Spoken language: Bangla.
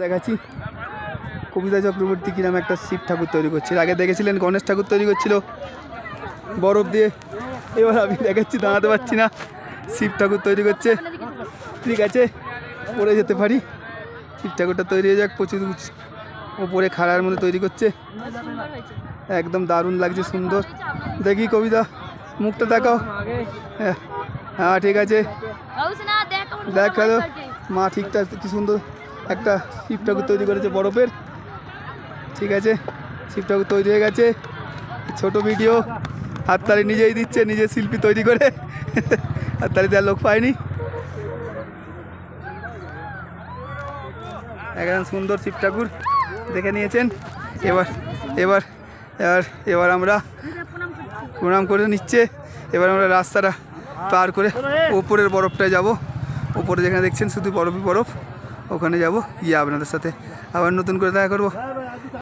দেখাচ্ছি কবিতা চক্রবর্তী কিরাম একটা শিব ঠাকুর তৈরি করছে। আগে দেখেছিলেন গণেশ ঠাকুর তৈরি করছিল বরফ দিয়ে। এবার আমি দেখাচ্ছি, দাঁড়াতে পারছি না, শিব ঠাকুর তৈরি করছে। ঠিক আছে, পড়ে যেতে পারি। শিব ঠাকুরটা তৈরি হয়ে যাক। প্রচুর ওপরে খাড়ার মধ্যে তৈরি করছে, একদম দারুণ লাগছে, সুন্দর। দেখি কবিতা, মুখটা দেখাও। হ্যাঁ ঠিক আছে, দেখালো মা ঠিকঠাক, কি সুন্দর একটা শিব ঠাকুর তৈরি করেছে বরফের। ঠিক আছে, শিব ঠাকুর তৈরি হয়ে গেছে। ছোট ভিডিও, হাততালি নিজেই দিচ্ছে, নিজে শিল্পী তৈরি করে। হাততালি দেওয়ার লোক পায়নি। একদম সুন্দর শিব ঠাকুর দেখে নিয়েছেন। এবার এবার এবার এবার আমরা প্রণাম করে নিচ্ছে। এবার আমরা রাস্তাটা পার করে ওপরের বরফটায় যাব। ওপরে যেখানে দেখছেন শুধু বরফই বরফ, ওখানে যাব, গিয়ে আপনাদের সাথে আবার নতুন করে দেখা করবো।